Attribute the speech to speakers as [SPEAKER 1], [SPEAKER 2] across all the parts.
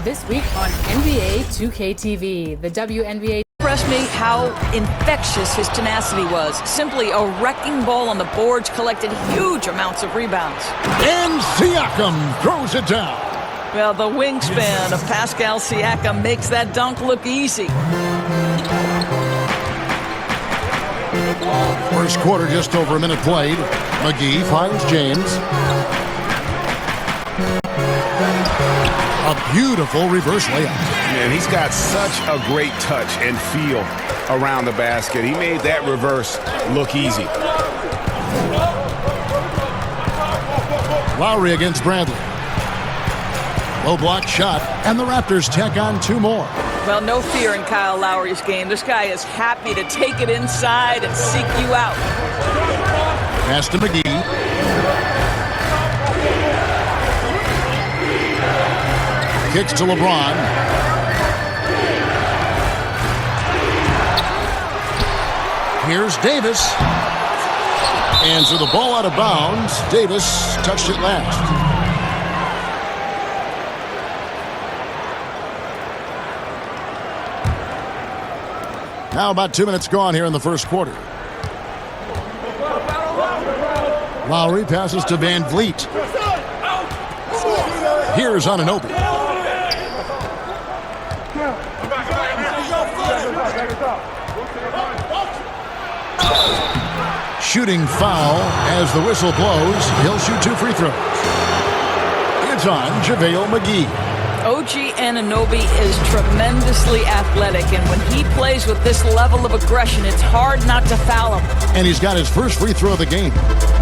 [SPEAKER 1] This week on NBA 2K TV, the WNBA
[SPEAKER 2] Impressed me how infectious his tenacity was. Simply a wrecking ball on the boards, collected huge amounts of rebounds.
[SPEAKER 3] And Siakam throws it down.
[SPEAKER 2] Well, the wingspan of Pascal Siakam makes that dunk look easy.
[SPEAKER 3] First quarter, just over a minute played. McGee finds James. A beautiful reverse layup.
[SPEAKER 4] Man, he's got such a great touch and feel around the basket. He made that reverse look easy.
[SPEAKER 3] Lowry against Bradley. Low block shot, and the Raptors tack on two more.
[SPEAKER 2] Well, no fear in Kyle Lowry's game. This guy is happy to take it inside and seek you out.
[SPEAKER 3] Pass to McGee. Kicks to LeBron. Here's Davis. And so the ball out of bounds. Davis touched it last. Now about 2 minutes gone here in the first quarter. Lowry passes to Van Vliet. Here's Anunoby. Shooting foul as the whistle blows. He'll shoot 2 free throws. It's on JaVale McGee.
[SPEAKER 2] OG Anunoby is tremendously athletic, and when he plays with this level of aggression, it's hard not to foul him.
[SPEAKER 3] And he's got his first free throw of the game.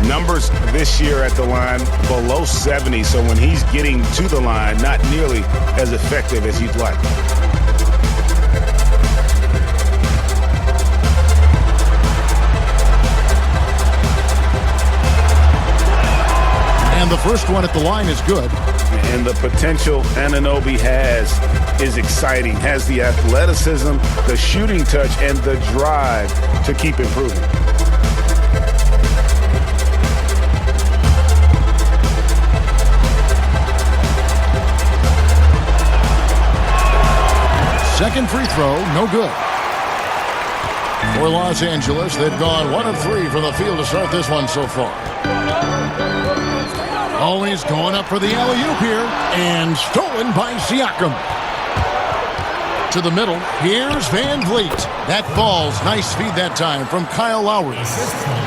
[SPEAKER 4] Numbers this year at the line below 70, so when he's getting to the line, not nearly as effective as you'd like.
[SPEAKER 3] And the first one at the line is good.
[SPEAKER 4] And the potential Anunoby has is exciting. Has the athleticism, the shooting touch, and the drive to keep improving.
[SPEAKER 3] Second free throw, no good. For Los Angeles, they've gone 1 of 3 from the field to start this one so far. Always going up for the alley-oop here, and stolen by Siakam. To the middle, here's Van Vliet. That falls, nice feed that time from Kyle Lowry.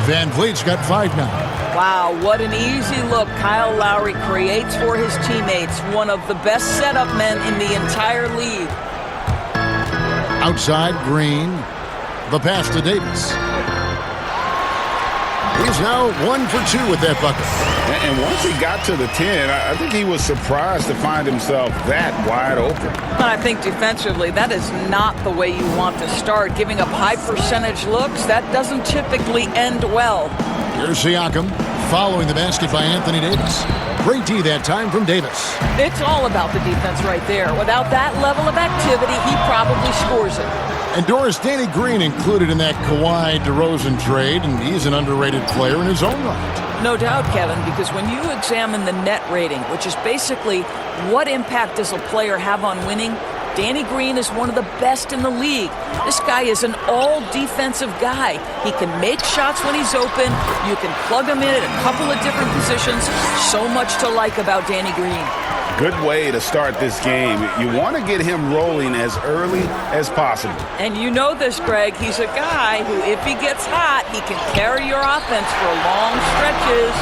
[SPEAKER 3] Van Vliet's got 5 now.
[SPEAKER 2] Wow, what an easy look Kyle Lowry creates for his teammates. One of the best setup men in the entire league.
[SPEAKER 3] Outside, Green. The pass to Davis. He's now 1 for 2 with that bucket.
[SPEAKER 4] And once he got to the 10, I think he was surprised to find himself that wide open.
[SPEAKER 2] But I think defensively, that is not the way you want to start. Giving up high percentage looks, that doesn't typically end well.
[SPEAKER 3] Here's Siakam following the basket by Anthony Davis. Great D that time from Davis.
[SPEAKER 2] It's all about the defense right there. Without that level of activity, he probably scores it.
[SPEAKER 3] And Doris, Danny Green included in that Kawhi DeRozan trade, and he's an underrated player in his own right.
[SPEAKER 2] No doubt, Kevin, because when you examine the net rating, which is basically what impact does a player have on winning, Danny Green is one of the best in the league. This guy is an all-defensive guy. He can make shots when he's open. You can plug him in at a couple of different positions. So much to like about Danny Green.
[SPEAKER 4] Good way to start this game. You want to get him rolling as early as possible.
[SPEAKER 2] And you know this, Greg. He's a guy who, if he gets hot, he can carry your offense for long stretches.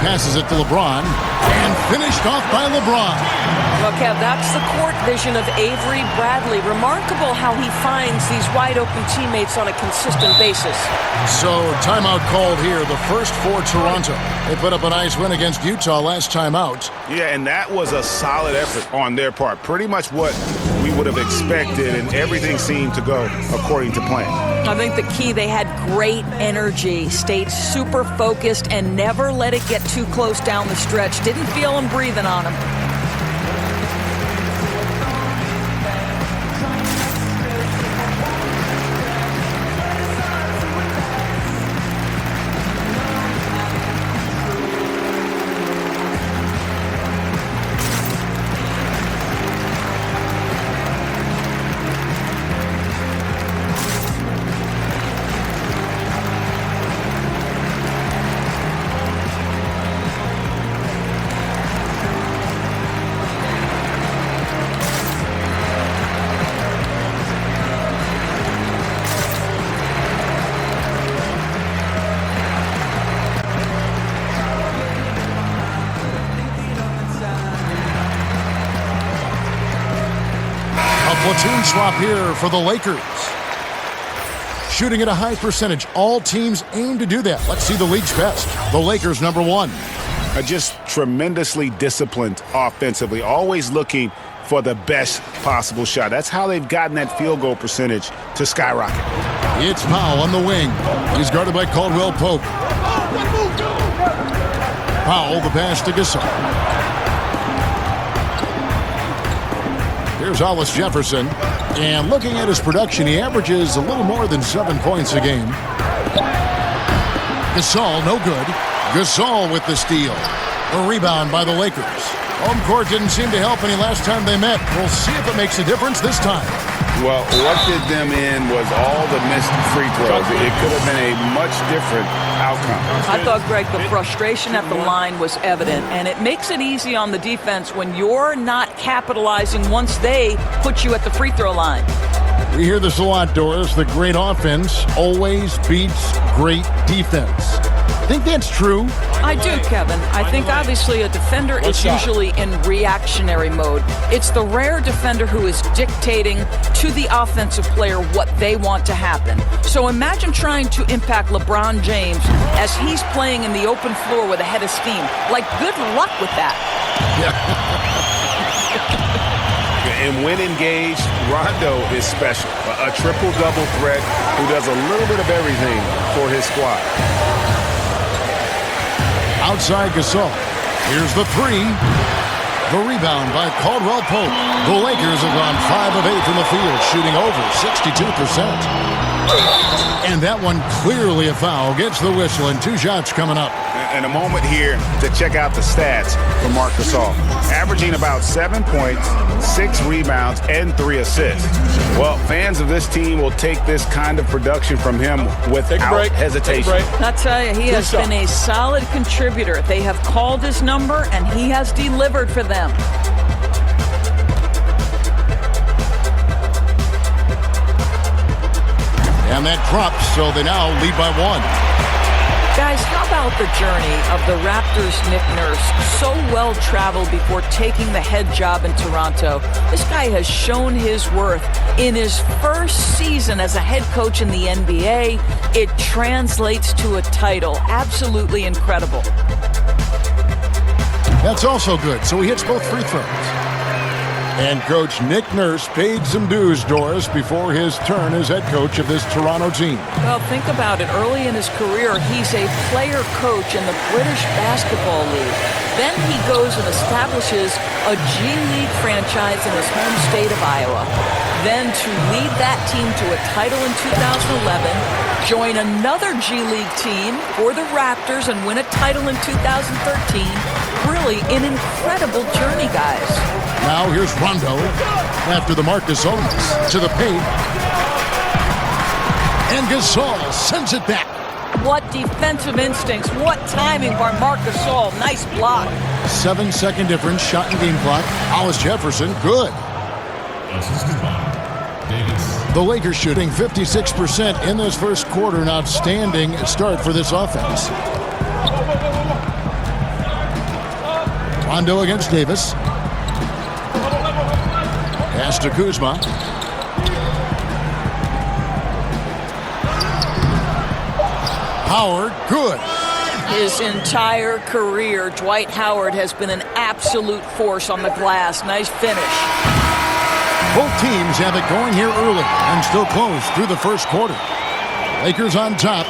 [SPEAKER 3] Passes it to LeBron, and finished off by LeBron.
[SPEAKER 2] Well, Kev, that's the court vision of Avery Bradley. Remarkable how he finds these wide-open teammates on a consistent basis.
[SPEAKER 3] So, timeout called here, the first for Toronto. They put up a nice win against Utah last time out.
[SPEAKER 4] Yeah, and that was a solid effort on their part. Pretty much what we would have expected, and everything seemed to go according to plan.
[SPEAKER 2] I think the key, they had great energy, stayed super focused, and never let it get too close down the stretch. Didn't feel them breathing on him.
[SPEAKER 3] Team swap here for the Lakers. Shooting at a high percentage. All teams aim to do that. Let's see the league's best. The Lakers, number one.
[SPEAKER 4] Just tremendously disciplined offensively, always looking for the best possible shot. That's how they've gotten that field goal percentage to skyrocket.
[SPEAKER 3] It's Powell on the wing. He's guarded by Caldwell Pope. Powell, the pass to Gasol. Here's Hollis Jefferson. And looking at his production, he averages a little more than 7 points a game. Gasol, no good. Gasol with the steal. A rebound by the Lakers. Home court didn't seem to help any last time they met. We'll see if it makes a difference this time.
[SPEAKER 4] Well, what did them in was all the missed free throws. It could have been a much different outcome.
[SPEAKER 2] I thought, Greg, the frustration at the line was evident, and it makes it easy on the defense when you're not capitalizing once they put you at the free throw line.
[SPEAKER 3] We hear this a lot, Doris. The great offense always beats great defense. Think that's true?
[SPEAKER 2] I do, Kevin. I think obviously a defender is usually in reactionary mode. It's the rare defender who is dictating to the offensive player what they want to happen. So imagine trying to impact LeBron James as he's playing in the open floor with a head of steam. Like, good luck with that.
[SPEAKER 4] And when engaged, Rondo is special. A triple-double threat who does a little bit of everything for his squad. Outside
[SPEAKER 3] Gasol. Here's the three. The rebound by Caldwell Pope. The Lakers have gone 5 of 8 from the field, shooting over 62%. And that one clearly a foul. Gets the whistle, and 2 shots coming up.
[SPEAKER 4] And a moment here to check out the stats for Marc Gasol. Averaging about 7 points, 6 rebounds, and 3 assists. Well, fans of this team will take this kind of production from him without hesitation.
[SPEAKER 2] I'll tell you, he has been a solid contributor. They have called his number, and he has delivered for them.
[SPEAKER 3] And that drops, so they now lead by 1.
[SPEAKER 2] Guys, how about the journey of the Raptors' Nick Nurse? So well traveled before taking the head job in Toronto. This guy has shown his worth in his first season as a head coach in the NBA. It translates to a title. Absolutely incredible.
[SPEAKER 3] That's also good. So he hits both free throws. And Coach Nick Nurse paid some dues, Doris, before his turn as head coach of this Toronto team.
[SPEAKER 2] Well, think about it. Early in his career, he's a player coach in the British Basketball League. Then he goes and establishes a G League franchise in his home state of Iowa. Then to lead that team to a title in 2011, join another G League team for the Raptors and win a title in 2013. Really an incredible journey, guys.
[SPEAKER 3] Now here's Rondo after the Marcus Owens to the paint. And Gasol sends it back.
[SPEAKER 2] What defensive instincts. What timing by Marc Gasol. Nice block.
[SPEAKER 3] 7-second difference, shot and game clock. Hollis Jefferson, good. The Lakers shooting 56% in this first quarter. An outstanding start for this offense. Rondo against Davis. Pass to Kuzma. Howard, good.
[SPEAKER 2] His entire career, Dwight Howard has been an absolute force on the glass. Nice finish.
[SPEAKER 3] Both teams have it going here early and still close through the first quarter. Lakers on top,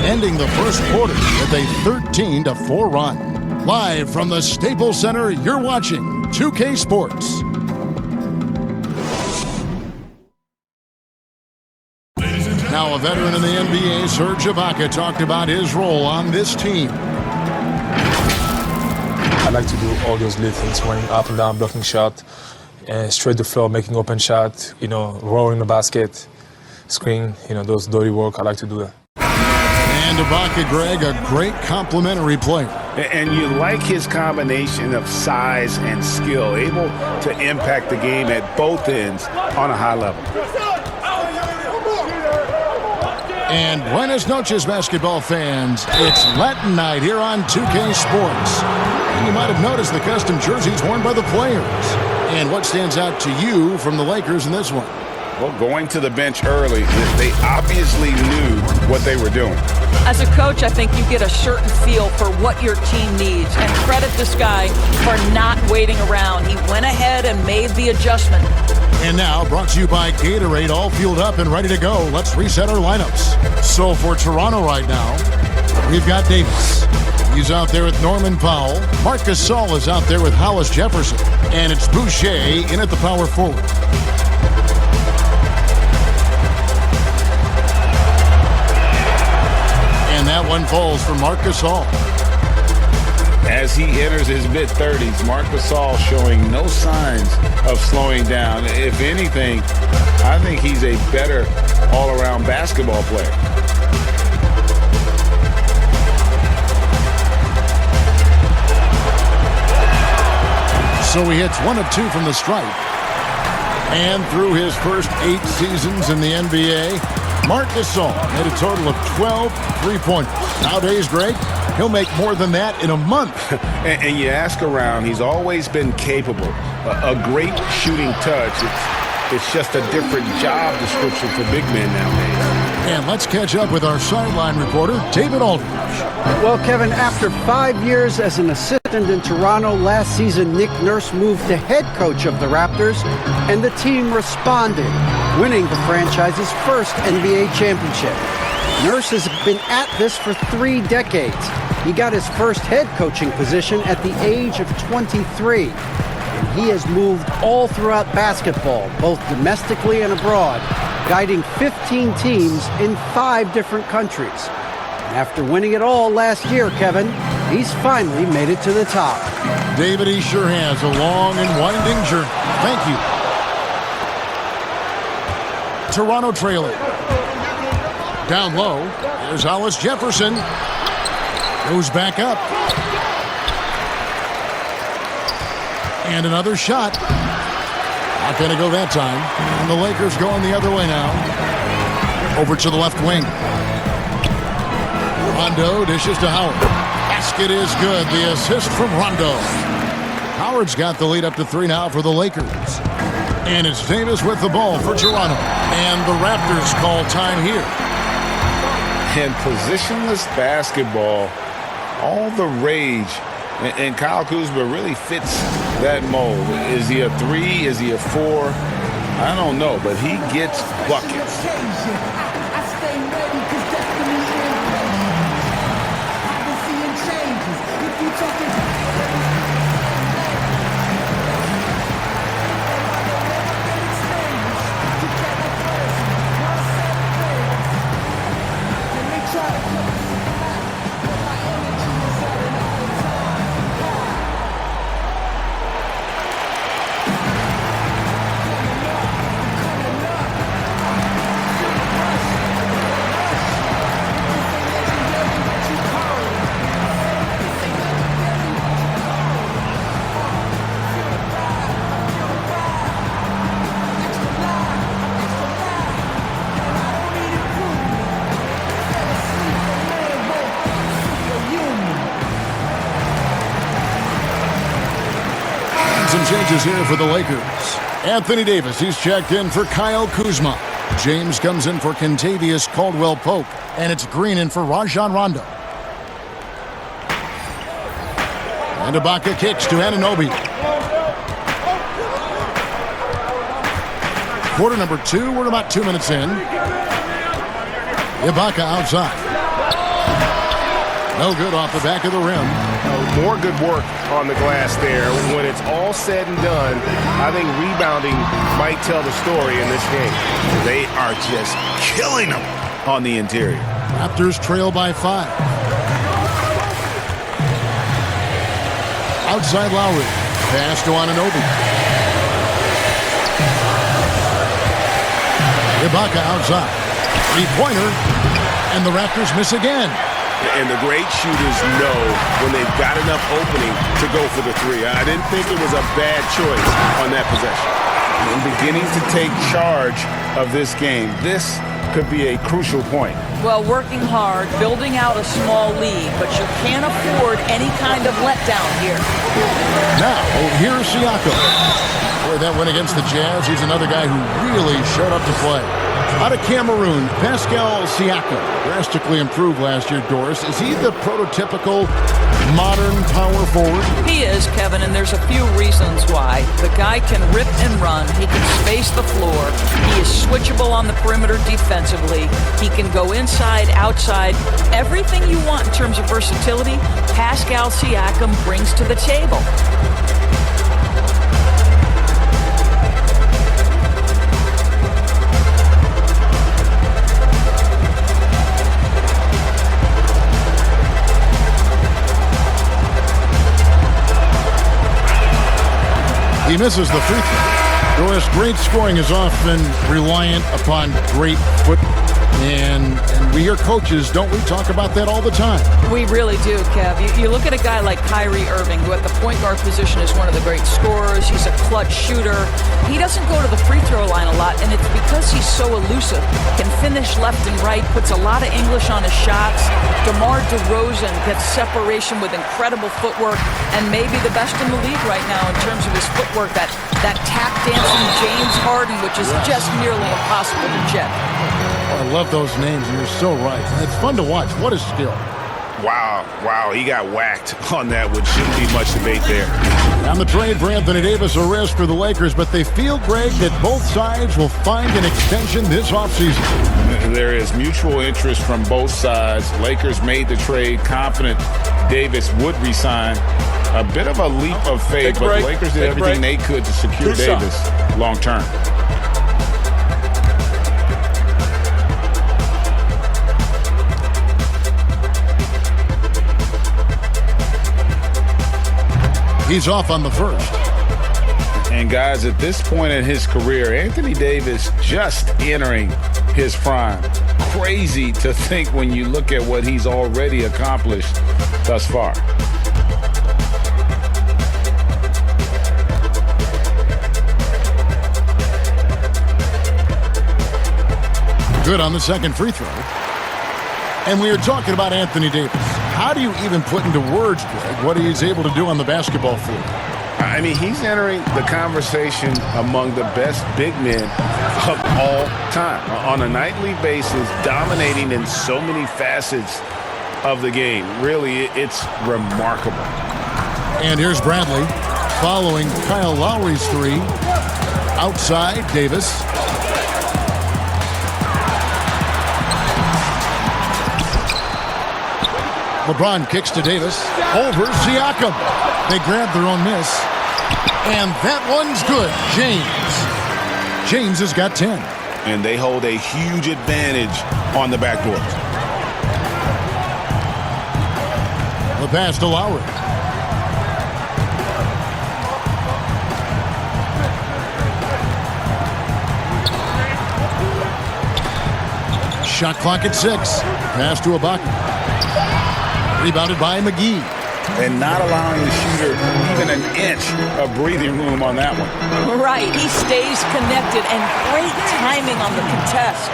[SPEAKER 3] ending the first quarter with a 13-4 run. Live from the Staples Center, you're watching 2K Sports. Now a veteran in the NBA, Serge Ibaka, talked about his role on this team.
[SPEAKER 5] I like to do all those little things, running up and down, blocking shot, straight to the floor, making open shot, rolling the basket, screen, those dirty work. I like to do that.
[SPEAKER 3] And Ibaka, Greg, a great complimentary player.
[SPEAKER 4] And you like his combination of size and skill, able to impact the game at both ends on a high level.
[SPEAKER 3] And buenas noches, basketball fans. It's Latin night here on 2K Sports. And you might have noticed the custom jerseys worn by the players. And what stands out to you from the Lakers in this one?
[SPEAKER 4] Well, going to the bench early, they obviously knew what they were doing.
[SPEAKER 2] As a coach, I think you get a certain feel for what your team needs, and credit this guy for not waiting around. He went ahead and made the adjustment.
[SPEAKER 3] And now, brought to you by Gatorade, all fueled up and ready to go. Let's reset our lineups. So for Toronto right now, we've got Davis. He's out there with Norman Powell. Marc Gasol is out there with Hollis Jefferson. And it's Boucher in at the power forward. And that one falls for Marc Gasol.
[SPEAKER 4] As he enters his mid-30s, Marc Gasol showing no signs of slowing down. If anything, I think he's a better all-around basketball player.
[SPEAKER 3] So he hits 1 of 2 from the stripe. And through his first 8 seasons in the NBA, Marc Gasol made a total of 12 three-pointers. Nowadays, Greg, he'll make more than that in a month.
[SPEAKER 4] and you ask around, he's always been capable. A great shooting touch. It's just a different job description for big men nowadays.
[SPEAKER 3] And let's catch up with our sideline reporter, David Aldridge.
[SPEAKER 6] Well, Kevin, after 5 years as an assistant in Toronto, last season Nick Nurse moved to head coach of the Raptors, and the team responded, winning the franchise's first NBA championship. Nurse has been at this for 3 decades. He got his first head coaching position at the age of 23. And he has moved all throughout basketball, both domestically and abroad, guiding 15 teams in 5 different countries. And after winning it all last year, Kevin, he's finally made it to the top.
[SPEAKER 3] David, he sure has a long and winding journey. Thank you. Toronto trailing. Down low, there's Hollis Jefferson. Goes back up. And another shot. Not going to go that time. And the Lakers going the other way now. Over to the left wing. Rondo dishes to Howard. Basket is good. The assist from Rondo. Howard's got the lead up to 3 now for the Lakers. And it's Davis with the ball for Toronto. And the Raptors call time here.
[SPEAKER 4] And positionless basketball, all the rage. And Kyle Kuzma really fits that mold. Is he a 3? Is he a 4? I don't know, but he gets buckets.
[SPEAKER 3] Changes here for the Lakers. Anthony Davis, he's checked in for Kyle Kuzma. James comes in for Kentavious Caldwell-Pope. And it's Green in for Rajon Rondo. And Ibaka kicks to Anunoby. Quarter number 2, we're about 2 minutes in. Ibaka outside. No good off the back of the rim.
[SPEAKER 7] More good work on the glass there. When it's all said and done, I think rebounding might tell the story in this game.
[SPEAKER 4] They are just killing them on the interior.
[SPEAKER 3] Raptors trail by 5. Outside Lowry. Pass to Anunoby. Ibaka outside. 3-pointer. And the Raptors miss again.
[SPEAKER 7] And the great shooters know when they've got enough opening to go for the 3. I didn't think it was a bad choice on that possession.
[SPEAKER 4] And beginning to take charge of this game. This could be a crucial point.
[SPEAKER 2] Well, working hard, building out a small lead, but you can't afford any kind of letdown here.
[SPEAKER 3] Now, here's Siakam. Boy, that win against the Jazz. He's another guy who really showed up to play. Out of Cameroon, Pascal Siakam. Drastically improved last year, Doris. Is he the prototypical modern power forward?
[SPEAKER 2] He is, Kevin, and there's a few reasons why. The guy can rip and run. He can space the floor. He is switchable on the perimeter defensively. He can go inside, outside. Everything you want in terms of versatility, Pascal Siakam brings to the table.
[SPEAKER 3] He misses the free throw. Doris, great scoring is often reliant upon great football. And we hear coaches, don't we, talk about that all the time?
[SPEAKER 2] We really do, Kev. You look at a guy like Kyrie Irving, who at the point guard position is one of the great scorers. He's a clutch shooter. He doesn't go to the free throw line a lot, and it's because he's so elusive. Can finish left and right, puts a lot of English on his shots. DeMar DeRozan gets separation with incredible footwork, and maybe the best in the league right now in terms of his footwork. That tap dancing James Harden, which is just nearly impossible to check.
[SPEAKER 3] I love those names, and you're so right. It's fun to watch. What a skill.
[SPEAKER 4] Wow, he got whacked on that one. Shouldn't be much debate there.
[SPEAKER 3] On the trade for Anthony Davis, a risk for the Lakers, but they feel, Greg, that both sides will find an extension this offseason.
[SPEAKER 4] There is mutual interest from both sides. Lakers made the trade, confident Davis would resign. A bit of a leap of faith, but the Lakers did everything they could to secure Davis long term.
[SPEAKER 3] He's off on the first.
[SPEAKER 4] And guys, at this point in his career, Anthony Davis just entering his prime. Crazy to think when you look at what he's already accomplished thus far.
[SPEAKER 3] Good on the second free throw. And we are talking about Anthony Davis. How do you even put into words, Greg, what he's able to do on the basketball floor?
[SPEAKER 4] I mean, he's entering the conversation among the best big men of all time. On a nightly basis, dominating in so many facets of the game. Really, it's remarkable.
[SPEAKER 3] And here's Bradley following Kyle Lowry's three. Outside, Davis. LeBron kicks to Davis. Over Siakam. They grab their own miss. And that one's good. James has got 10.
[SPEAKER 4] And they hold a huge advantage on the backboard.
[SPEAKER 3] The pass to Lowry. Shot clock at 6. Pass to Ibaka. Rebounded by McGee.
[SPEAKER 4] And not allowing the shooter even an inch of breathing room on that one.
[SPEAKER 2] Right, he stays connected, and great timing on the contest.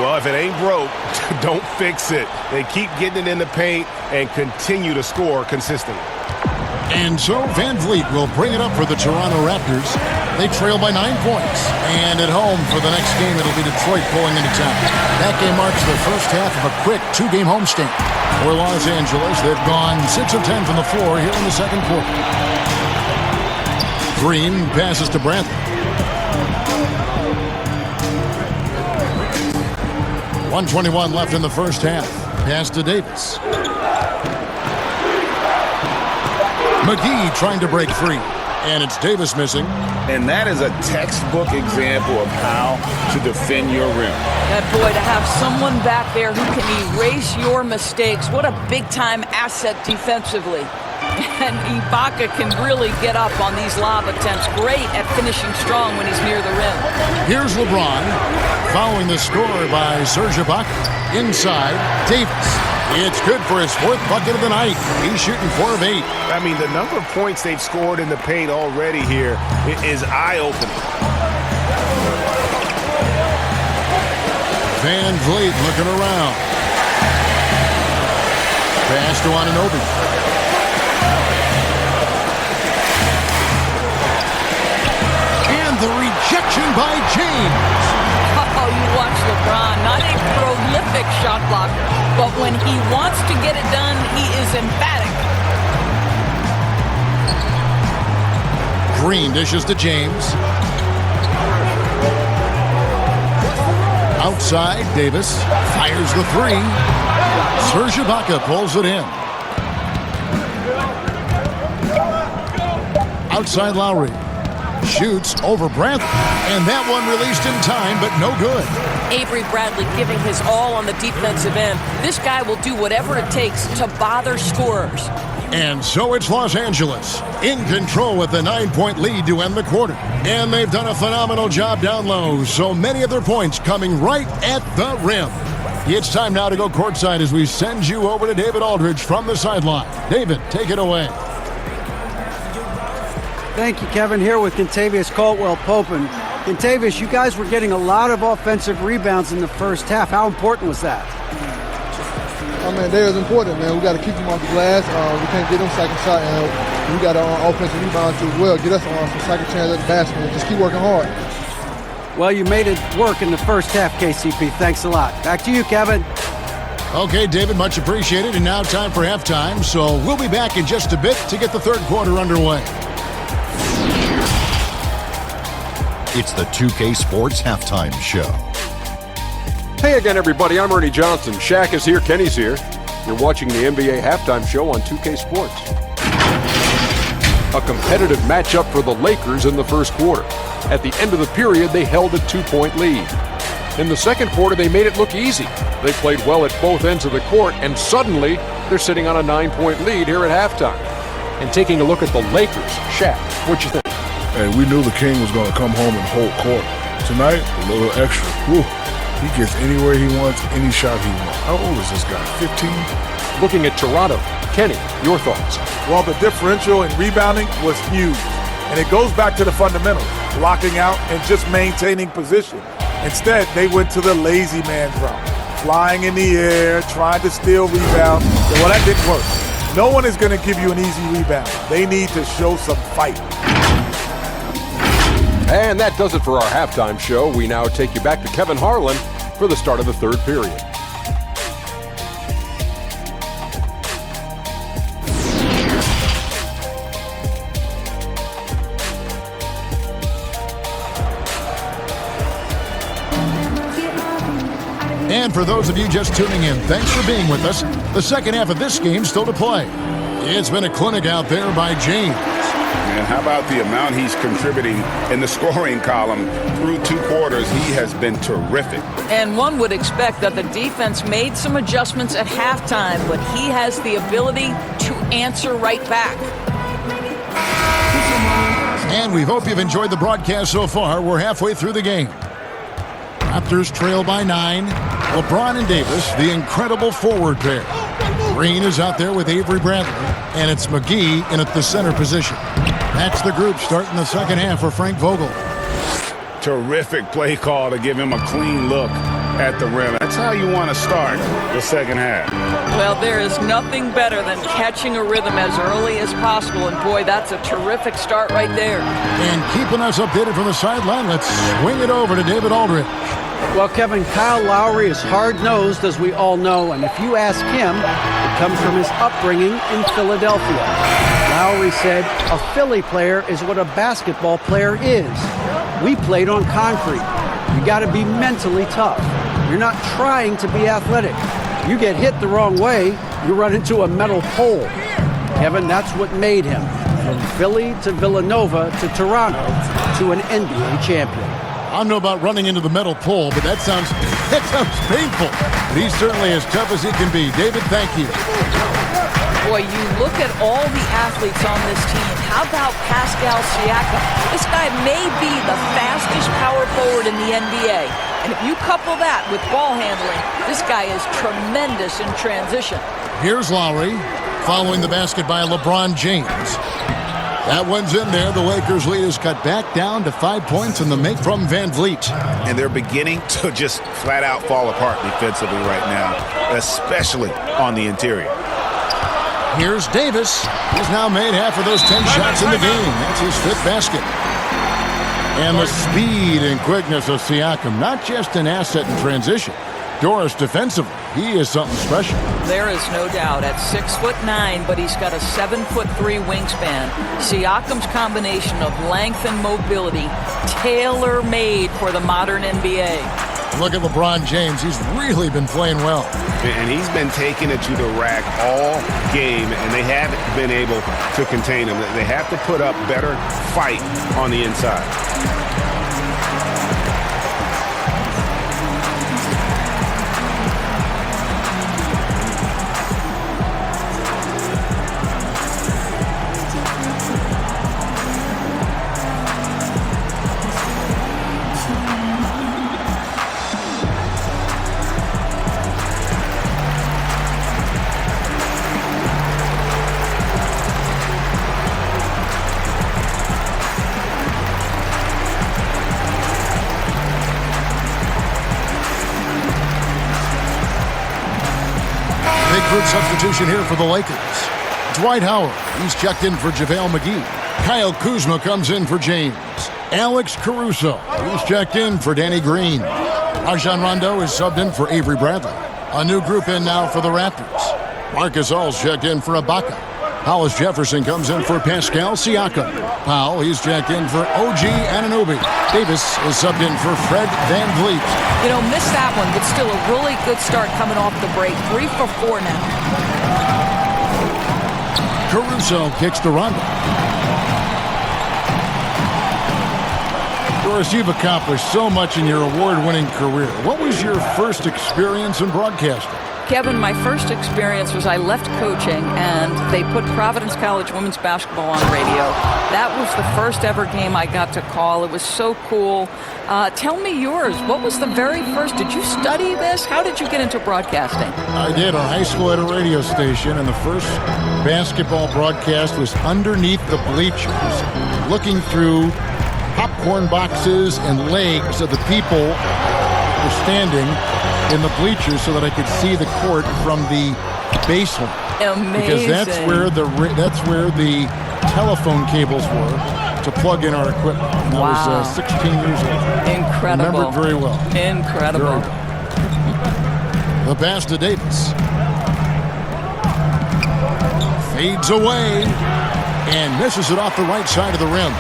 [SPEAKER 7] Well, if it ain't broke, don't fix it. They keep getting it in the paint and continue to score consistently.
[SPEAKER 3] And so Van Vliet will bring it up for the Toronto Raptors. They trail by 9 points. And at home for the next game, it'll be Detroit pulling into town. That game marks the first half of a quick 2-game homestand. For Los Angeles, they've gone 6 of 10 from the floor here in the second quarter. Green passes to Bradley. 1:21 left in the first half. Pass to Davis. McGee trying to break free. And it's Davis missing.
[SPEAKER 4] And that is a textbook example of how to defend your rim.
[SPEAKER 2] That boy, to have someone back there who can erase your mistakes, what a big-time asset defensively. And Ibaka can really get up on these lob attempts. Great at finishing strong when he's near the rim.
[SPEAKER 3] Here's LeBron following the score by Serge Ibaka. Inside, Davis. It's good for his 4th bucket of the night. He's shooting 4 of 8.
[SPEAKER 7] I mean, the number of points they've scored in the paint already here is eye-opening.
[SPEAKER 3] Van Vliet looking around. Pass to Anunoby. And the rejection by James.
[SPEAKER 2] Oh, you watch LeBron, not a prolific shot blocker, but when he wants to get it done, he is emphatic.
[SPEAKER 3] Green dishes to James. Outside, Davis fires the three. Serge Ibaka pulls it in. Outside Lowry. Shoots over Bradley. And that one released in time, but no good.
[SPEAKER 2] Avery Bradley giving his all on the defensive end. This guy will do whatever it takes to bother scorers.
[SPEAKER 3] And so it's Los Angeles in control with a 9-point lead to end the quarter. And they've done a phenomenal job down low. So many of their points coming right at the rim. It's time now to go courtside as we send you over to David Aldridge from the sideline. David, take it away.
[SPEAKER 6] Thank you, Kevin. Here with Kentavious Caldwell-Pope. And Kentavious, you guys were getting a lot of offensive rebounds in the first half. How important was that?
[SPEAKER 8] Oh, man, that is important, man. We got to keep them off the glass. We can't get them second shot, and we got our offensive rebounds as well. Get us on some second chance at the basket and just keep working hard.
[SPEAKER 6] Well, you made it work in the first half, KCP. Thanks a lot. Back to you, Kevin.
[SPEAKER 3] Okay, David, much appreciated. And now time for halftime. So we'll be back in just a bit to get the third quarter underway.
[SPEAKER 9] It's the 2K Sports Halftime Show.
[SPEAKER 10] Hey again, everybody. I'm Ernie Johnson. Shaq is here. Kenny's here. You're watching the NBA Halftime Show on 2K Sports. A competitive matchup for the Lakers in the first quarter. At the end of the period, they held a 2-point lead. In the second quarter, they made it look easy. They played well at both ends of the court, and suddenly, they're sitting on a 9-point lead here at halftime. And taking a look at the Lakers, Shaq, what you think?
[SPEAKER 11] Hey, we knew the King was going to come home and hold court. Tonight, a little extra. Whew. He gets anywhere he wants, any shot he wants. How old is this guy, 15?
[SPEAKER 10] Looking at Toronto, Kenny, your thoughts?
[SPEAKER 12] Well, the differential in rebounding was huge. And it goes back to the fundamentals, blocking out and just maintaining position. Instead, they went to the lazy man drop, flying in the air, trying to steal rebounds. Well, that didn't work. No one is going to give you an easy rebound. They need to show some fight.
[SPEAKER 10] And that does it for our halftime show. We now take you back to Kevin Harlan for the start of the third period.
[SPEAKER 3] And for those of you just tuning in, thanks for being with us. The second half of this game still to play. It's been a clinic out there by James.
[SPEAKER 4] And how about the amount he's contributing in the scoring column through 2 quarters? He has been terrific.
[SPEAKER 2] And one would expect that the defense made some adjustments at halftime, but he has the ability to answer right back.
[SPEAKER 3] And we hope you've enjoyed the broadcast so far. We're halfway through the game. Raptors trail by 9. LeBron and Davis, the incredible forward pair. Green is out there with Avery Bradley, and it's McGee in at the center position. That's the group starting the second half for Frank Vogel.
[SPEAKER 4] Terrific play call to give him a clean look at the rim. That's how you want to start the second half.
[SPEAKER 2] Well, there is nothing better than catching a rhythm as early as possible, and boy, that's a terrific start right there.
[SPEAKER 3] And keeping us updated from the sideline, let's swing it over to David Aldridge.
[SPEAKER 6] Well, Kevin, Kyle Lowry is hard-nosed, as we all know, and if you ask him, it comes from his upbringing in Philadelphia. Lowry said, a Philly player is what a basketball player is. We played on concrete. You got to be mentally tough. You're not trying to be athletic. You get hit the wrong way, you run into a metal pole. Kevin, that's what made him. From Philly to Villanova to Toronto to an NBA champion.
[SPEAKER 3] I don't know about running into the metal pole, but that sounds painful. But he's certainly as tough as he can be. David, thank you.
[SPEAKER 2] Boy, you look at all the athletes on this team. How about Pascal Siakam? This guy may be the fastest power forward in the NBA. And if you couple that with ball handling, this guy is tremendous in transition.
[SPEAKER 3] Here's Lowry, following the basket by LeBron James. That one's in there. The Lakers' lead is cut back down to 5 points in the make from Van Vliet.
[SPEAKER 4] And they're beginning to just flat out fall apart defensively right now, especially on the interior.
[SPEAKER 3] Here's Davis. He's now made half of those 10 shots in the game. That's his 5th basket. And the speed and quickness of Siakam, not just an asset in transition. Doris defensively, he is something special.
[SPEAKER 2] There is no doubt. At 6'9", but he's got a 7'3" wingspan. Siakam's combination of length and mobility, tailor-made for the modern NBA.
[SPEAKER 3] Look at LeBron James. He's really been playing well.
[SPEAKER 4] And he's been taking it to the rack all game, and they haven't been able to contain him. They have to put up better fight on the inside.
[SPEAKER 3] Group substitution here for the Lakers. Dwight Howard, he's checked in for JaVale McGee. Kyle Kuzma comes in for James. Alex Caruso, he's checked in for Danny Green. Rajon Rondo is subbed in for Avery Bradley. A new group in now for the Raptors. Marcus All's checked in for Ibaka. Hollis Jefferson comes in for Pascal Siakam. Powell, he's checked in for OG Anunoby. Davis is subbed in for Fred Van Vliet.
[SPEAKER 2] You know, missed that one, but still a really good start coming off the break. 3 for 4 now.
[SPEAKER 3] Caruso kicks to Rondo. Doris, you've accomplished so much in your award-winning career. What was your first experience in broadcasting?
[SPEAKER 2] Kevin, my first experience was I left coaching and they put Providence College women's basketball on radio. That was the first ever game I got to call. It was so cool. Tell me yours. What was the very first? Did you study this? How did you get into broadcasting?
[SPEAKER 3] I did. On high school at a radio station, and the first basketball broadcast was underneath the bleachers, looking through popcorn boxes and legs of the people who were standing in the bleachers so that I could see the court from the baseline.
[SPEAKER 2] Amazing.
[SPEAKER 3] Because that's where the telephone cables were to plug in our equipment. And I was 16 years old.
[SPEAKER 2] Incredible.
[SPEAKER 3] I remember it very well.
[SPEAKER 2] Incredible.
[SPEAKER 3] The pass to Davis. Fades away and misses it off the right side of the rim.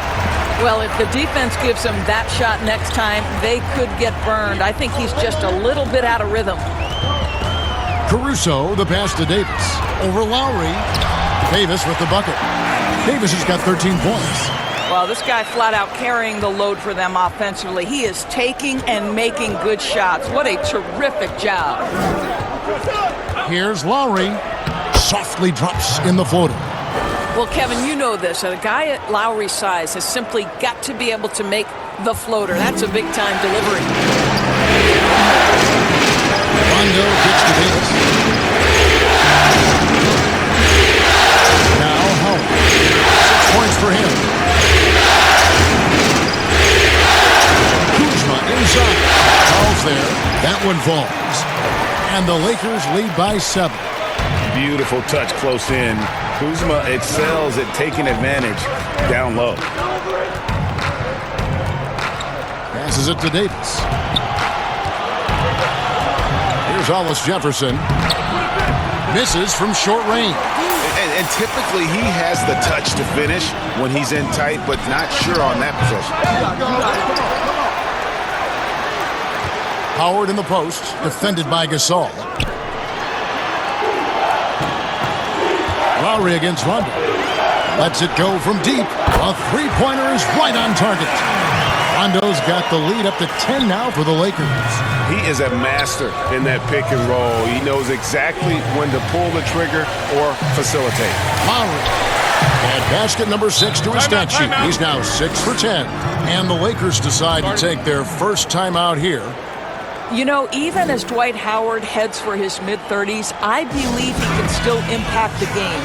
[SPEAKER 2] Well, if the defense gives him that shot next time, they could get burned. I think he's just a little bit out of rhythm.
[SPEAKER 3] Caruso, the pass to Davis. Over Lowry. Davis with the bucket. Davis has got 13 points.
[SPEAKER 2] Well, this guy flat out carrying the load for them offensively. He is taking and making good shots. What a terrific job.
[SPEAKER 3] Here's Lowry. Softly drops in the floater.
[SPEAKER 2] Well, Kevin, you know this. A guy at Lowry's size has simply got to be able to make the floater. That's a big-time delivery.
[SPEAKER 3] Rondo kicks to Davis. Now Howard. 6 points for him. Kuzma inside. Falls there. That one falls. And the Lakers lead by 7.
[SPEAKER 4] Beautiful touch close in. Kuzma excels at taking advantage down low.
[SPEAKER 3] Passes it to Davis. Here's Hollis Jefferson. Misses from short range.
[SPEAKER 4] And typically he has the touch to finish when he's in tight, but not sure on that possession.
[SPEAKER 3] Howard in the post, defended by Gasol. Lowry against Rondo. Lets it go from deep. A three-pointer is right on target. Rondo's got the lead up to 10 now for the Lakers.
[SPEAKER 4] He is a master in that pick and roll. He knows exactly when to pull the trigger or facilitate.
[SPEAKER 3] Lowry. And basket number 6 to his stat sheet. He's now 6 for 10. And the Lakers decide to take their first timeout here.
[SPEAKER 2] You know, even as Dwight Howard heads for his mid-30s, I believe he can still impact the game.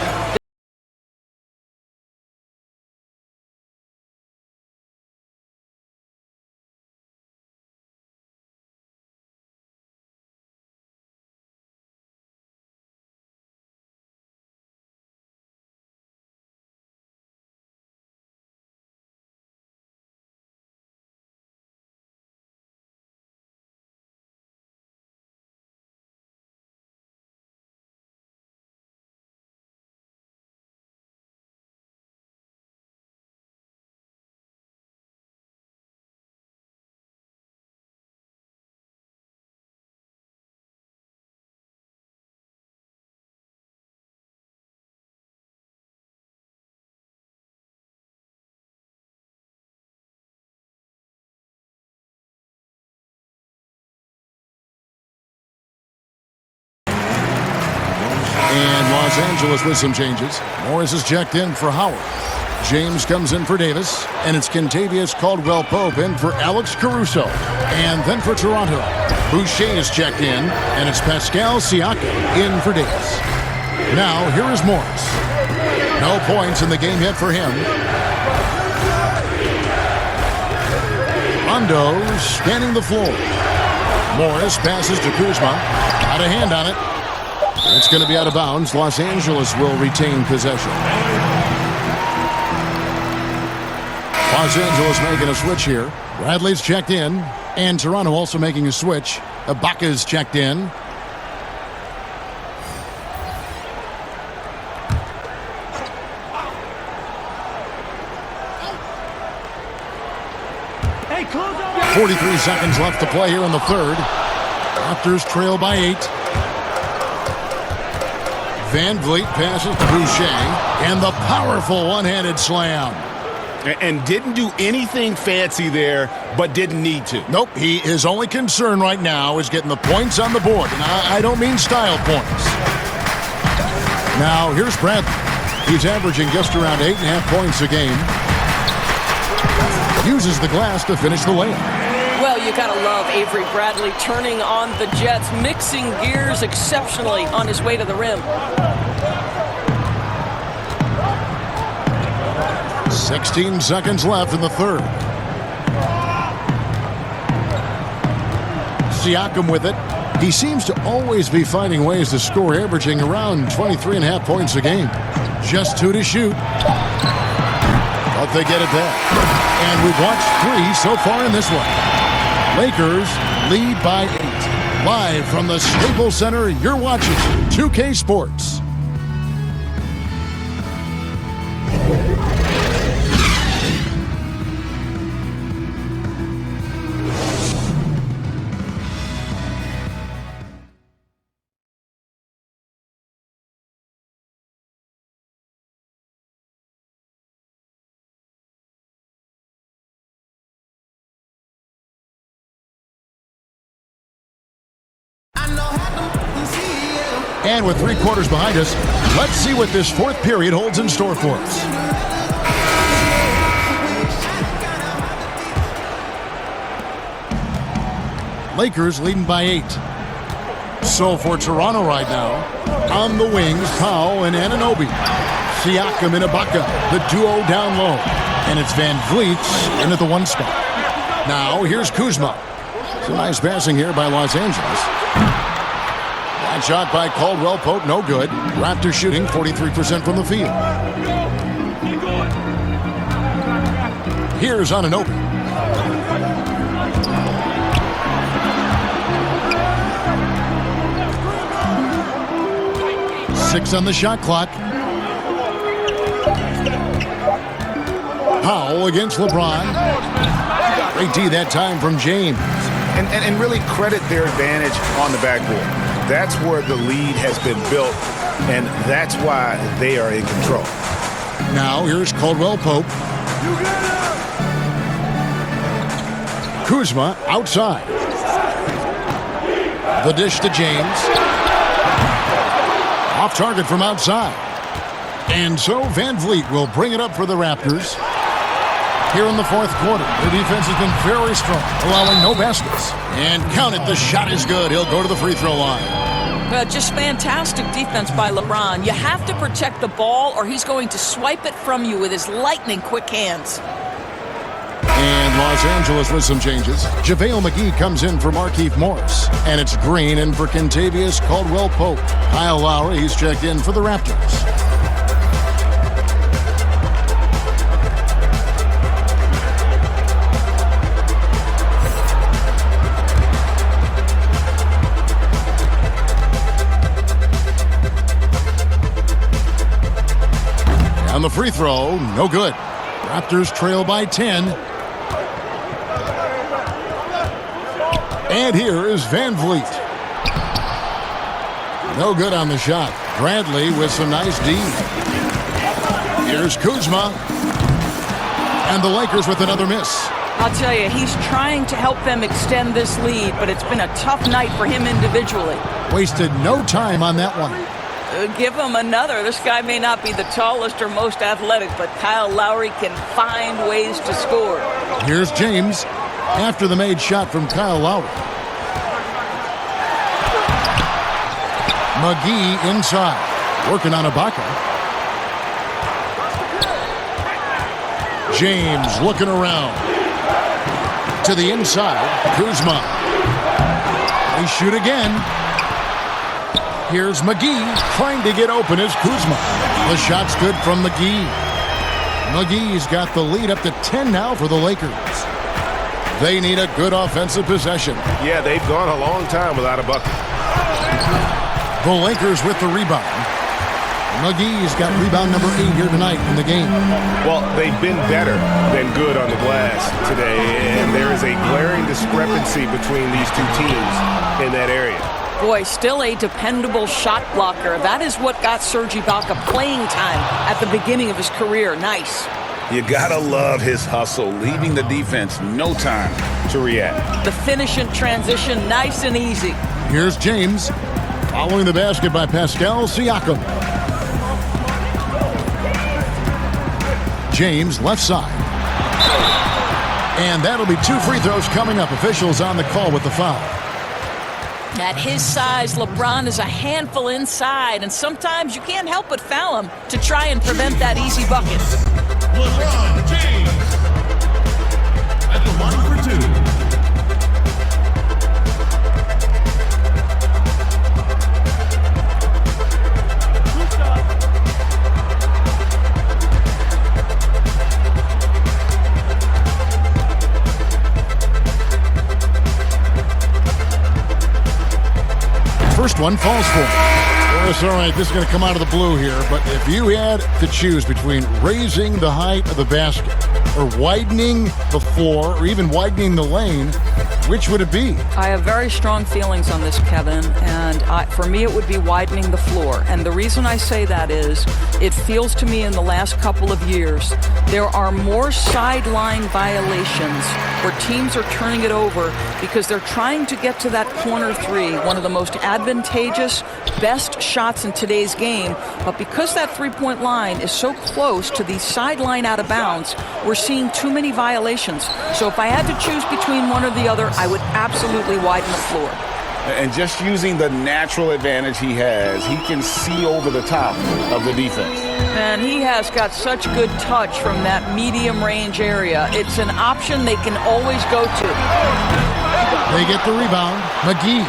[SPEAKER 3] And Los Angeles with some changes. Morris is checked in for Howard. James comes in for Davis, and it's Kentavious Caldwell-Pope in for Alex Caruso. And then for Toronto, Boucher is checked in, and it's Pascal Siakam in for Davis. Now, here is Morris. No points in the game yet for him. Rondo scanning the floor. Morris passes to Kuzma. Got a hand on it. It's going to be out of bounds. Los Angeles will retain possession. Los Angeles making a switch here. Bradley's checked in, and Toronto also making a switch. Ibaka's checked in.
[SPEAKER 13] Hey, close up.
[SPEAKER 3] 43 seconds left to play here in the third. Raptors trail by 8. Van Vliet passes to Boucher, and the powerful one-handed slam.
[SPEAKER 7] And didn't do anything fancy there, but didn't need to.
[SPEAKER 3] Nope, his only concern right now is getting the points on the board. And I don't mean style points. Now, here's Bradley. He's averaging just around 8.5 points a game. Uses the glass to finish the layup.
[SPEAKER 2] Well, you gotta love Avery Bradley turning on the Jets, mixing gears exceptionally on his way to the rim.
[SPEAKER 3] 16 seconds left in the third. Siakam with it. He seems to always be finding ways to score, averaging around 23.5 points a game. Just 2 to shoot. But they get it back. And we've watched 3 so far in this one. Lakers lead by 8. Live from the Staples Center, you're watching 2K Sports. And with 3 quarters behind us, let's see what this fourth period holds in store for us. Lakers leading by 8. So for Toronto right now, on the wings, Powell and Anunoby. Siakam and Ibaka, the duo down low. And it's Van Vliet in at the 1 spot. Now here's Kuzma. Some nice passing here by Los Angeles. That shot by Caldwell-Pope, no good. Raptors shooting 43% from the field. Here's Anunoby. Six on the shot clock. Powell against LeBron. Great D that time from James.
[SPEAKER 4] And really credit their advantage on the backboard. That's where the lead has been built, and that's why they are in control.
[SPEAKER 3] Now here's Caldwell-Pope. Kuzma outside. The dish to James. Off target from outside. And so Van Vliet will bring it up for the Raptors. Here in the fourth quarter, their defense has been very strong, allowing no baskets. And count it, the shot is good. He'll go to the free throw line.
[SPEAKER 2] Just fantastic defense by LeBron. You have to protect the ball or he's going to swipe it from you with his lightning quick hands.
[SPEAKER 3] And Los Angeles with some changes. JaVale McGee comes in for Markieff Morris. And it's Green in for Kentavious Caldwell-Pope. Kyle Lowry, he's checked in for the Raptors. On the free throw, no good. Raptors trail by 10. And here is Van Vliet. No good on the shot. Bradley with some nice D. Here's Kuzma. And the Lakers with another miss.
[SPEAKER 2] I'll tell you, he's trying to help them extend this lead, but it's been a tough night for him individually.
[SPEAKER 3] Wasted no time on that one.
[SPEAKER 2] Give him another. This guy may not be the tallest or most athletic, but Kyle Lowry can find ways to score.
[SPEAKER 3] Here's James after the made shot from Kyle Lowry. McGee inside, working on Ibaka. James looking around. To the inside, Kuzma. They shoot again. Here's McGee trying to get open as Kuzma. The shot's good from McGee. McGee's got the lead up to 10 now for the Lakers. They need a good offensive possession.
[SPEAKER 7] Yeah, they've gone a long time without a bucket.
[SPEAKER 3] The Lakers with the rebound. McGee's got rebound number 8 here tonight in the game.
[SPEAKER 7] Well, they've been better than good on the glass today, and there is a glaring discrepancy between these two teams in that area.
[SPEAKER 2] Boy, still a dependable shot blocker. That is what got Serge Ibaka playing time at the beginning of his career. Nice.
[SPEAKER 4] You gotta love his hustle, leaving the defense no time to react.
[SPEAKER 2] The finish in transition, nice and easy.
[SPEAKER 3] Here's James, following the basket by Pascal Siakam. James, left side. And that'll be 2 free throws coming up. Officials on the call with the foul.
[SPEAKER 2] At his size, LeBron is a handful inside, and sometimes you can't help but foul him to try and prevent that easy bucket.
[SPEAKER 13] LeBron James at the line for 2.
[SPEAKER 3] First one falls for him. It's all right, this is going to come out of the blue here, but if you had to choose between raising the height of the basket or widening the floor or even widening the lane, which would it be?
[SPEAKER 2] I have very strong feelings on this, Kevin, and for me it would be widening the floor. And the reason I say that is it feels to me in the last couple of years there are more sideline violations where teams are turning it over because they're trying to get to that corner three, one of the most advantageous, best shots in today's game. But because that three-point line is so close to the sideline out of bounds, we're seeing too many violations. So if I had to choose between one or the other, I would absolutely widen the floor.
[SPEAKER 4] And just using the natural advantage he has, he can see over the top of the defense.
[SPEAKER 2] And he has got such good touch from that medium range area. It's an option they can always go to.
[SPEAKER 3] They get the rebound. McGee.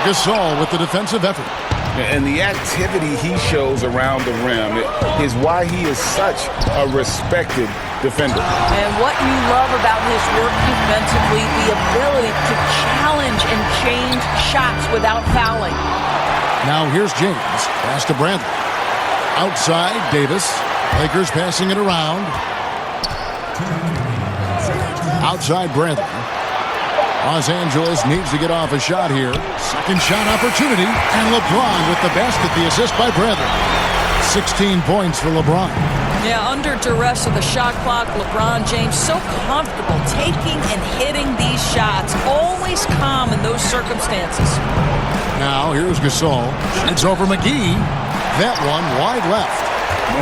[SPEAKER 3] Gasol with the defensive effort.
[SPEAKER 4] And the activity he shows around the rim is why he is such a respected defender.
[SPEAKER 2] And what you love about his work defensively, the ability to challenge and change shots without fouling.
[SPEAKER 3] Now here's James. Pass to Bradley. Outside, Davis. Lakers passing it around. Outside, Bradley. Los Angeles needs to get off a shot here. Second shot opportunity. And LeBron with the basket, the assist by Bradley. 16 points for LeBron.
[SPEAKER 2] Yeah, under duress of the shot clock, LeBron James so comfortable taking and hitting these shots. Always calm in those circumstances.
[SPEAKER 3] Now here's Gasol. It's over McGee. That one wide left.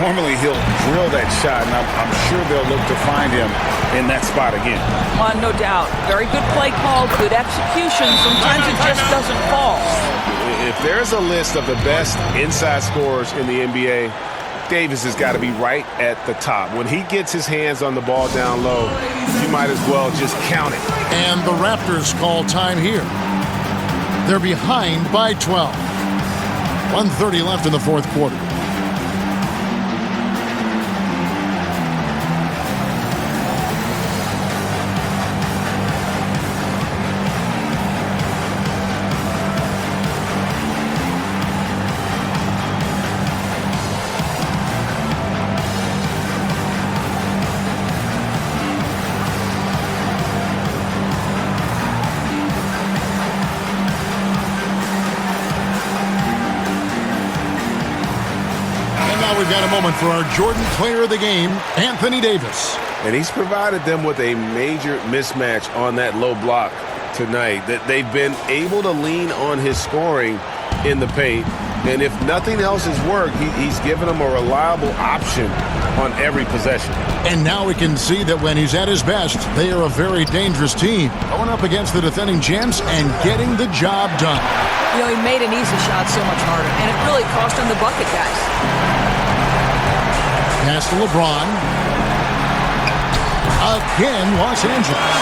[SPEAKER 4] Normally he'll drill that shot, and I'm sure they'll look to find him in that spot again.
[SPEAKER 2] Well, no doubt. Very good play call, good execution. Sometimes it just doesn't fall.
[SPEAKER 7] If there's a list of the best inside scorers in the NBA, Davis has got to be right at the top. When he gets his hands on the ball down low, you might as well just count it.
[SPEAKER 3] And the Raptors call time here. They're behind by 12. 1:30 left in the fourth quarter. We've got a moment for our Jordan Player of the Game, Anthony Davis.
[SPEAKER 7] And he's provided them with a major mismatch on that low block tonight. That they've been able to lean on his scoring in the paint, And if nothing else has worked, he's given them a reliable option on every possession.
[SPEAKER 3] And now we can see that when he's at his best, they are a very dangerous team. Going up against the defending champs and getting the job done.
[SPEAKER 2] You know, he made an easy shot so much harder, and it really cost him the bucket, guys.
[SPEAKER 3] Pass to LeBron. Again, Los Angeles.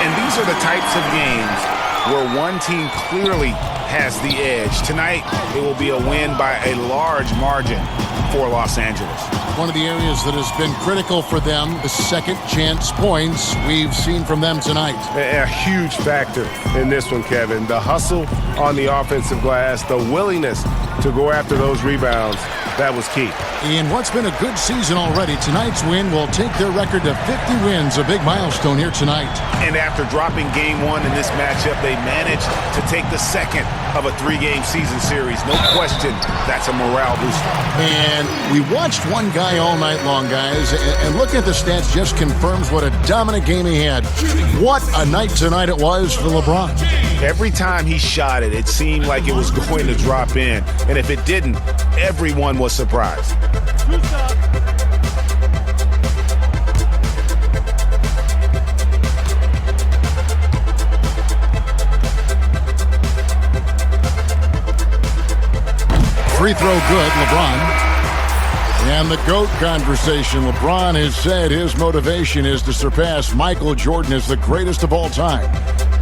[SPEAKER 4] And these are the types of games where one team clearly has the edge. Tonight, it will be a win by a large margin for Los Angeles.
[SPEAKER 3] One of the areas that has been critical for them, the second chance points we've seen from them tonight.
[SPEAKER 7] A huge factor in this one, Kevin. The hustle on the offensive glass, the willingness to go after those rebounds, that was key.
[SPEAKER 3] In what's been a good season already, tonight's win will take their record to 50 wins, a big milestone here tonight.
[SPEAKER 4] And after dropping game one in this matchup, they managed to take the second of a 3-game season series. No question, that's a morale booster.
[SPEAKER 3] And we watched one guy all night long, guys, and looking at the stats just confirms what a dominant game he had. What a night tonight it was for LeBron.
[SPEAKER 4] Every time he shot it, it seemed like it was going to drop in. And if it didn't, everyone was surprised.
[SPEAKER 3] Free throw good, LeBron. And the GOAT conversation. LeBron has said his motivation is to surpass Michael Jordan as the greatest of all time.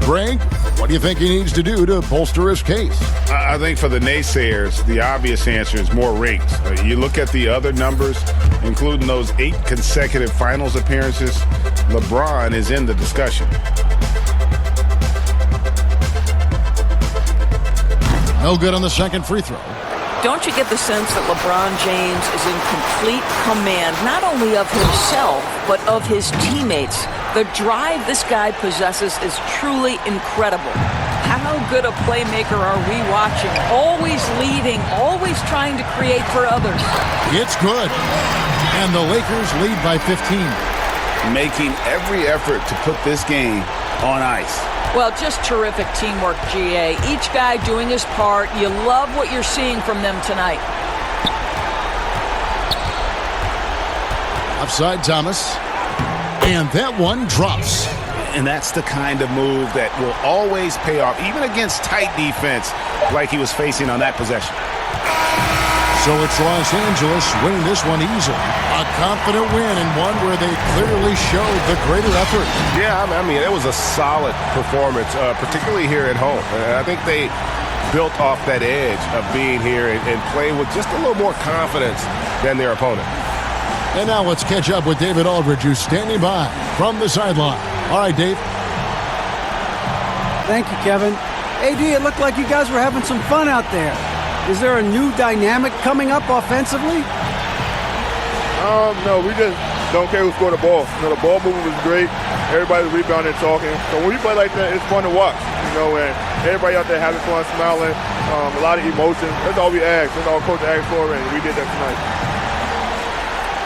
[SPEAKER 3] Greg, what do you think he needs to do to bolster his case?
[SPEAKER 7] I think for the naysayers, the obvious answer is more rings. You look at the other numbers, including those 8 consecutive finals appearances, LeBron is in the discussion.
[SPEAKER 3] No good on the second free throw.
[SPEAKER 2] Don't you get the sense that LeBron James is in complete command, not only of himself, but of his teammates? The drive this guy possesses is truly incredible. How good a playmaker are we watching? Always leading, always trying to create for others.
[SPEAKER 3] It's good. And the Lakers lead by 15.
[SPEAKER 4] Making every effort to put this game on ice.
[SPEAKER 2] Well, just terrific teamwork, GA. Each guy doing his part. You love what you're seeing from them tonight.
[SPEAKER 3] Offside Thomas. And that one drops.
[SPEAKER 4] And that's the kind of move that will always pay off, even against tight defense like he was facing on that possession.
[SPEAKER 3] So it's Los Angeles winning this one easily. A confident win and one where they clearly showed the greater effort.
[SPEAKER 7] Yeah, I mean, it was a solid performance, particularly here at home. I think they built off that edge of being here and playing with just a little more confidence than their opponent.
[SPEAKER 3] And now let's catch up with David Aldridge, who's standing by from the sideline. All right, Dave.
[SPEAKER 6] Thank you, Kevin. AD, it looked like you guys were having some fun out there. Is there a new dynamic coming up offensively?
[SPEAKER 8] No, we just don't care who scored the ball. You know, the ball movement was great. Everybody's rebounding and talking. So when we play like that, it's fun to watch. You know, and everybody out there having fun, smiling, a lot of emotion. That's all we asked. That's all Coach asked for, and we did that tonight.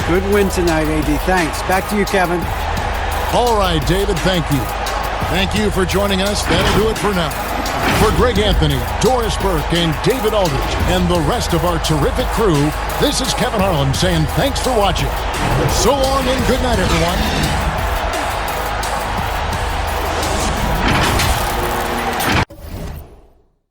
[SPEAKER 6] Good win tonight, AD. Thanks. Back to you, Kevin.
[SPEAKER 3] All right, David, thank you. Thank you for joining us. That'll do it for now. For Greg Anthony, Doris Burke, and David Aldridge, and the rest of our terrific crew, this is Kevin Harlan saying thanks for watching. So long and good night, everyone.